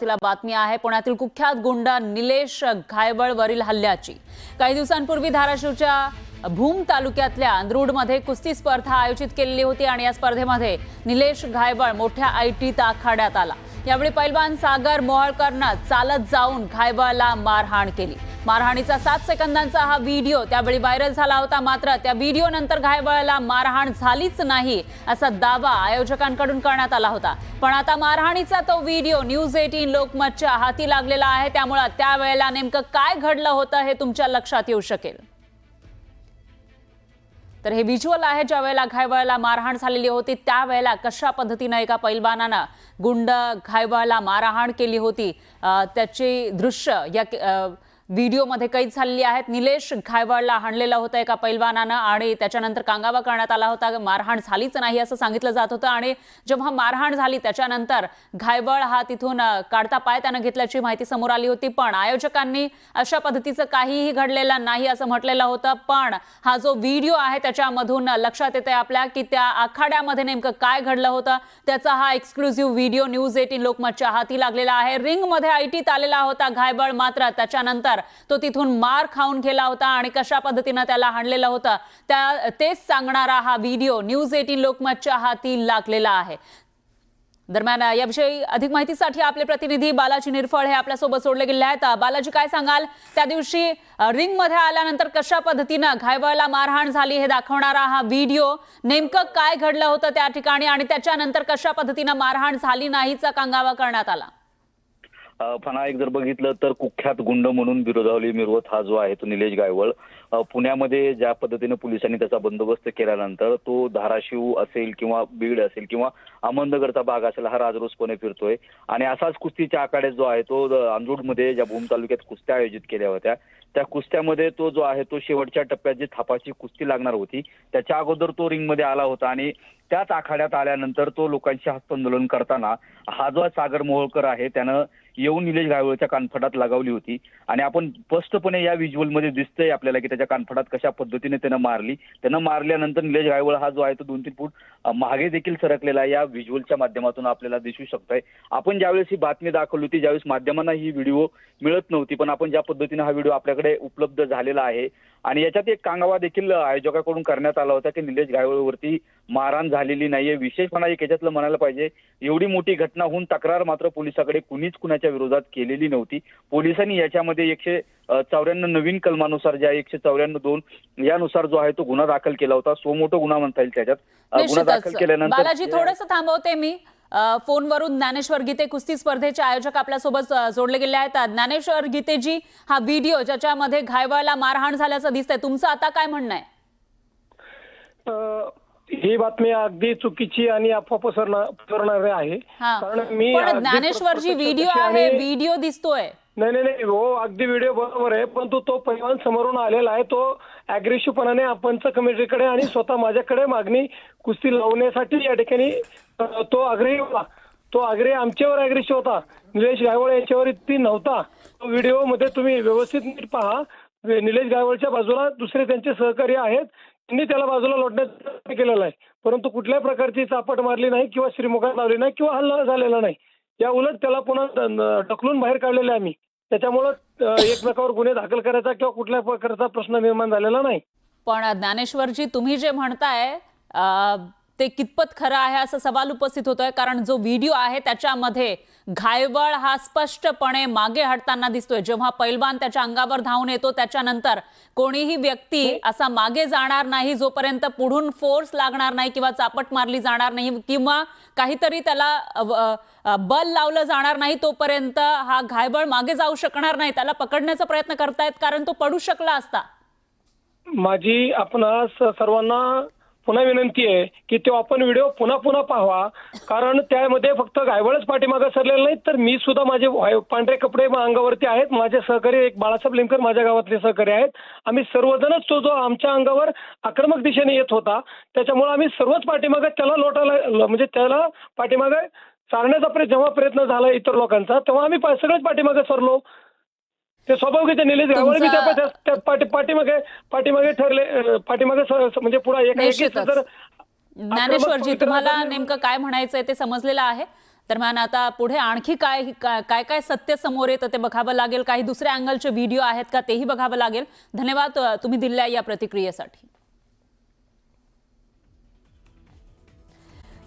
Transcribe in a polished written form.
तिला बातमी आहे पुण्यातील कुख्यात गुंड निलेश घायवळवरील हल्ल्याची। काही दिवसांपूर्वी धाराशिवच्या भूम तालुक्यातल्या अंदरूडमध्ये कुस्ती स्पर्धा आयोजित केलेली होती आणि या स्पर्धेमध्ये निलेश घायवळ मोठ्या आयटीत आखाड्यात आला। यावेळी पैलवान सागर मोहोळकरने चालत जाऊन घायवळला मारहाण केली। मारहाणीचा 7 सेकंदांचा हा व्हिडिओ त्यावेळी व्हायरल झाला होता। मात्र त्या व्हिडिओ नंतर घायवळला मारहाण झालीच नाही असा दावा आयोजकांकडून करण्यात आला होता। पण आता मारहाणीचा तो व्हिडिओ न्यूज 18 लोकमतच्या हाती लागलेला आहे, त्यामुळे त्यावेळेला नेमकं काय घडलं होतं हे तुमच्या लक्षात येऊ शकेल। तर हे व्हिज्युअल आहे ज्यावेळेला घायवळला मारहाण झालेली होती, त्यावेळेला कशा पद्धतीने एका पैलवानाने गुंड घायवळला मारहाण केली होती त्याची दृश्य या व्हिडिओमध्ये कैद झालेली आहेत। निलेश घायवळला हाणलेला होता एका पैलवानाने आणि त्याच्यानंतर कांगावा करण्यात आला होता। मारहाण झालीच नाही असं सांगितलं जात होतं आणि जेव्हा मारहाण झाली त्याच्यानंतर घायवळ हा तिथून काढता पाय त्याने घेतल्याची माहिती समोर आली होती। पण आयोजकांनी अशा पद्धतीचं काहीही घडलेलं नाही असं म्हटलेलं होतं। पण हा जो व्हिडिओ आहे त्याच्यामधून लक्षात येते आपल्या की त्या आखाड्यामध्ये नेमकं काय घडलं होतं त्याचा हा एक्सक्लुझिव्ह व्हिडिओ न्यूज 18 लोकमतच्या हाती लागलेला आहे। रिंगमध्ये आयटीत आलेला होता घायवळ, मात्र त्याच्यानंतर तो तिथून मार खाऊन गेला होता आणि कशा पद्धतीने त्याला हाणलेलं होतं तेच सांगणारा हा व्हिडिओ न्यूज 18 लोकमतच्या हाती लागलेला आहे। दरम्यान याविषयी अधिक माहितीसाठी आपले प्रतिनिधी बालाजी निरफळ हे आपल्यासोबत जोडले गेले आहेत। बालाजी, काय सांगाल, त्या दिवशी रिंग मध्ये आल्यानंतर कशा पद्धतीने घायवळला मारहाण झाली हे दाखवणारा हा व्हिडिओ, नेमकं काय घडलं होतं त्या ठिकाणी आणि त्याच्यानंतर कशा पद्धतीने मारहाण झाली नाहीचा कांगावा करण्यात आला? पुन्हा एक जर बघितलं तर कुख्यात गुंड म्हणून बिरोधावली मिरवत हा जो आहे तो निलेश घायवळ पुण्यामध्ये ज्या पद्धतीने पोलिसांनी त्याचा बंदोबस्त केल्यानंतर तो धाराशिव असेल किंवा बीड असेल किंवा अहमदनगरचा भाग असेल हा राजरोसपणे फिरतोय आणि असाच कुस्तीच्या आखाड्यात जो आहे तो अंदरूडमध्ये ज्या भूम तालुक्यात कुस्त्या आयोजित केल्या होत्या त्या कुस्त्यामध्ये तो जो आहे तो शेवटच्या टप्प्यात जी थापाची कुस्ती लागणार होती त्याच्या अगोदर तो रिंगमध्ये आला होता आणि त्याच आखाड्यात आल्यानंतर तो लोकांशी हस्तांदोलन करताना हा जो सागर मोहोळकर आहे त्यानं येऊन निलेश घायवळच्या कानफटात लगावली होती आणि आपण स्पष्टपणे या व्हिज्युअलमध्ये दिसतंय आपल्याला की त्याच्या कानफटात कशा पद्धतीने त्यानं मारली। त्यानं मारल्यानंतर निलेश घायवळ हा जो आहे तो 2-3 फूट मागे देखील सरकलेला या व्हिज्युअलच्या माध्यमातून आपल्याला दिसू शकतोय। आपण ज्यावेळेस ही बातमी दाखवली होती ज्यावेळेस माध्यमांना ही व्हिडिओ मिळत नव्हती, पण आपण ज्या पद्धतीने हा व्हिडिओ आपल्याकडे उपलब्ध झालेला आहे आणि याच्यात एक कांगावा देखील आयोजकाकडून करण्यात आला होता की निलेश घायवळवरती मारहाण झालेली नाहीये। विशेषपणा एक याच्यातलं म्हणायला पाहिजे, एवढी मोठी घटना होऊन तक्रार मात्र पोलिसाकडे कुणीच कुणाच्या विरोधात केलेली नव्हती। पोलिसांनी याच्यामध्ये 194 नवीन कलमानुसार ज्या 194(2) यानुसार जो आहे तो गुन्हा दाखल केला होता। सोमोटो गुन्हा म्हणता येईल त्याच्यात। गुन्हा दाखल केल्यानंतर बालाजी थोडंसं थांबवते मी, फोनवरून ज्ञानेश्वर गीते कुस्ती स्पर्धेचे आयोजक आपल्यासोबत जोडले गेले आहेत। ज्ञानेश्वर गीतेजी, हा व्हिडिओ ज्याच्यामध्ये घायवळला मारहाण झाल्याचं दिसतंय, तुमचं आता काय म्हणणं आहे? ही बातमी अगदी चुकीची आणि अफवा पसरणारी आहे। कारण मी ज्ञानेश्वरजी व्हिडिओ आहे, व्हिडिओ दिसतोय। नाही हो, अगदी व्हिडिओ बरोबर आहे, परंतु तो पैलवान समोरून आलेला आहे, तो अग्रेसिव्हपणाने पंच कमिटीकडे आणि स्वतः माझ्याकडे मागणी कुस्ती लावण्यासाठी या ठिकाणी तो आग्रही होता। तो आग्रही आमच्यावर अग्रेसिव्ह होता, निलेश घायवळ यांच्यावर ती नव्हता। तो व्हिडिओ मध्ये तुम्ही व्यवस्थित नीट पहा, निलेश घायवळच्या बाजूला दुसरे त्यांचे सहकारी आहेत, त्यांनी त्याला बाजूला लोटण्याचा प्रयत्न केलेला आहे, परंतु कुठल्याही प्रकारची चापट मारली नाही किंवा श्रीमुखात लावली नाही किंवा हल्ला झालेला नाही। या उलट त्याला पुन्हा ढकलून बाहेर काढलेले आम्ही, त्याच्यामुळं एकमेकावर गुन्हे दाखल करायचा किंवा कुठल्याही प्रकारचा प्रश्न निर्माण झालेला नाही। पण ज्ञानेश्वरजी, तुम्ही जे म्हणताय ते कितपत खरं आहे असं सवाल उपस्थित होतोय, कारण जो व्हिडिओ आहे त्याच्यामध्ये घायवळ हा स्पष्टपणे मागे हटताना दिसतोय। जेव्हा पैलवान त्याच्या अंगावर धावून येतो त्याच्यानंतर कोणीही व्यक्ती असा मागे जाणार नाही जोपर्यंत पुढून फोर्स लागणार नाही किंवा चापट मारली जाणार नाही किंवा काहीतरी त्याला बल लावलं जाणार नाही तोपर्यंत हा घायवळ मागे जाऊ शकणार नाही। त्याला पकडण्याचा प्रयत्न करतायत कारण तो पडू शकला असता। माझी आपणास सर्वांना पुन्हा विनंती आहे की तो आपण व्हिडिओ पुन्हा पाहावा, कारण त्यामध्ये फक्त घायवळच पाठीमागे सरलेलं नाही तर मी सुद्धा, माझे पांढरे कपडे अंगावरती आहेत, माझे सहकारी एक बाळासाहेब लिमकर माझ्या गावातले सहकारी आहेत, आम्ही सर्वजणच तो जो आमच्या अंगावर आक्रमक दिशेने येत होता त्याच्यामुळे आम्ही सर्वच पाठीमागे त्याला लोटायला म्हणजे त्याला पाठीमागे चालण्याचा जेव्हा प्रयत्न झाला इतर लोकांचा तेव्हा आम्ही सगळेच पाठीमागे सरलो। ते स्वाभाविक निलेश घायवळ बी त्या पाठीमागे ठरले, पाठीमागे म्हणजे पुढे ज्ञानेश्वरजी, तुम्हाला नेमकं काय म्हणायचंय ते समजलेलं आहे। दरम्यान आता पुढे आणखी काय काय सत्य समोर येतं ते बघावं लागेल. काही दुसऱ्या अँगलचे व्हिडिओ आहेत का तेही बघावं लागेल. धन्यवाद तुम्ही दिलेल्या या प्रतिक्रियेसाठी.